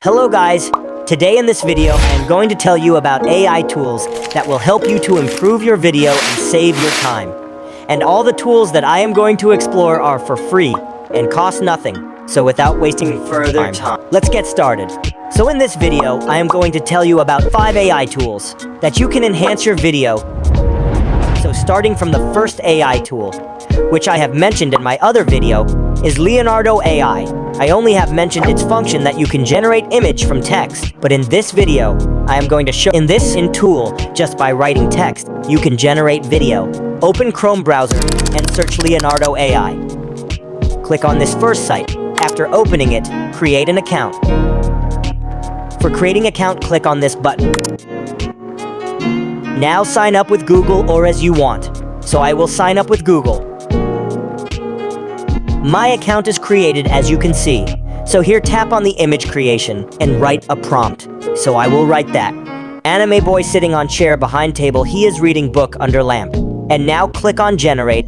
Hello guys, today in this video I am going to tell you about AI tools that will help you to improve your video and save your time. And all the tools that I am going to explore are for free and cost nothing, so without wasting further time, let's get started. So in this video, I am going to tell you about 5 AI tools that you can enhance your video. So starting from the first AI tool, which I have mentioned in my other video, is Leonardo AI. I only have mentioned its function that you can generate image from text, but in this video, I am going to show in this tool, just by writing text, you can generate video. Open Chrome browser and search Leonardo AI. Click on this first site. After opening it, create an account. For creating account, click on this button. Now sign up with Google or as you want. So I will sign up with Google. My account is created as you can see. So here tap on the image creation and write a prompt. So I will write that. Anime boy sitting on chair behind table, he is reading book under lamp. And now click on generate.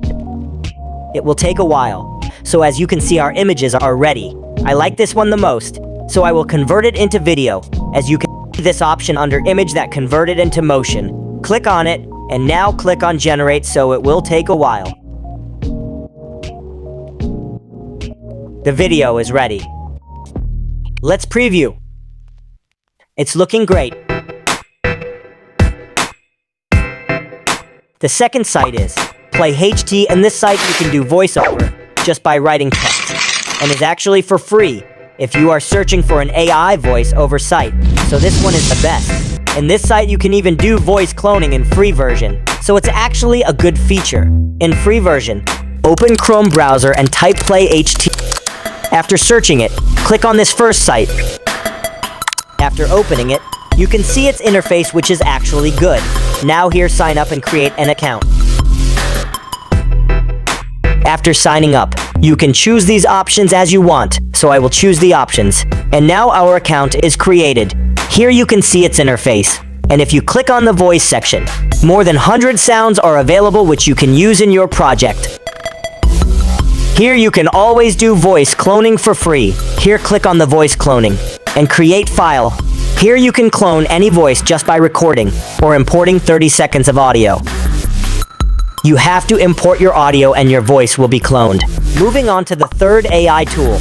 It will take a while. So as you can see, our images are ready. I like this one the most. So I will convert it into video. As you can see this option under image that convert it into motion. Click on it and now click on generate, so it will take a while. The video is ready. Let's preview. It's looking great. The second site is Play HT, and this site you can do voiceover just by writing text, and is actually for free if you are searching for an AI voice over site. So this one is the best. In this site you can even do voice cloning in free version. So it's actually a good feature. In free version, open Chrome browser and type Play HT. After searching it, click on this first site. After opening it, you can see its interface, which is actually good. Now here sign up and create an account. After signing up, you can choose these options as you want, so I will choose the options. And now our account is created. Here you can see its interface. And if you click on the voice section, more than 100 sounds are available which you can use in your project. Here you can always do voice cloning for free. Here click on the voice cloning and create file. Here you can clone any voice just by recording or importing 30 seconds of audio. You have to import your audio and your voice will be cloned. Moving on to the third AI tool.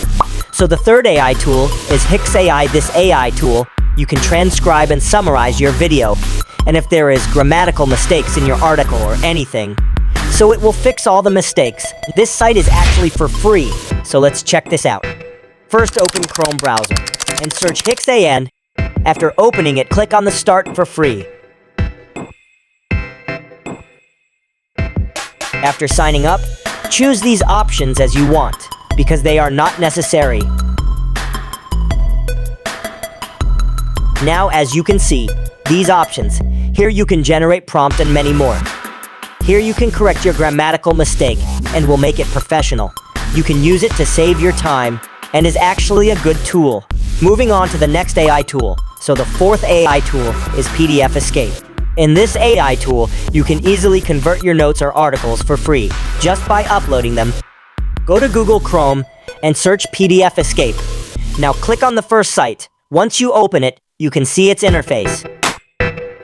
So the third AI tool is Hix Ai. This AI tool, you can transcribe and summarize your video. And if there is grammatical mistakes in your article or anything, so it will fix all the mistakes. This site is actually for free, so let's check this out. First, open Chrome browser and search Hix Ai. After opening it, click on the Start for free. After signing up, choose these options as you want, because they are not necessary. Now, as you can see, these options, here you can generate prompt and many more. Here you can correct your grammatical mistake and will make it professional. You can use it to save your time and is actually a good tool. Moving on to the next AI tool. So the fourth AI tool is PDF Escape. In this AI tool, you can easily convert your notes or articles for free just by uploading them. Go to Google Chrome and search PDF Escape. Now click on the first site. Once you open it, you can see its interface.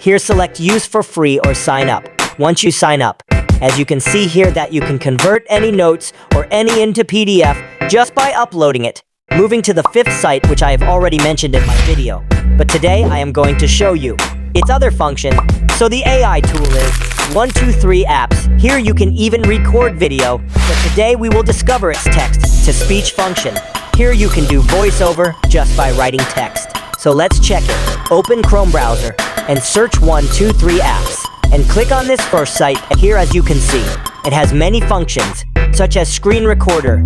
Here select Use for free or sign up. Once you sign up, as you can see here that you can convert any notes or any into PDF just by uploading it. Moving to the fifth site, which I have already mentioned in my video, but today I am going to show you its other function. So the AI tool is 123 apps. Here you can even record video, but today we will discover its text-to-speech function. Here you can do voiceover just by writing text. So let's check it. Open Chrome browser and search 123 apps. And click on this first site. Here, as you can see, it has many functions, such as screen recorder,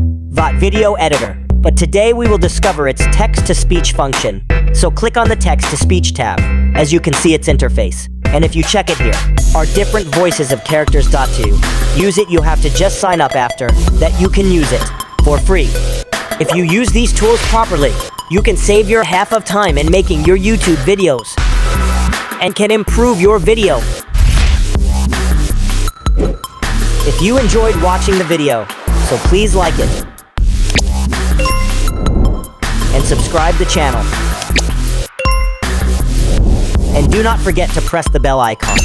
video editor. But today we will discover its text-to-speech function. So click on the text-to-speech tab. As you can see its interface. And if you check it here, are different voices of characters. To use it, you have to just sign up after that you can use it for free. If you use these tools properly, you can save your half of time in making your YouTube videos and can improve your video. If you enjoyed watching the video, so please like it and subscribe the channel. And do not forget to press the bell icon.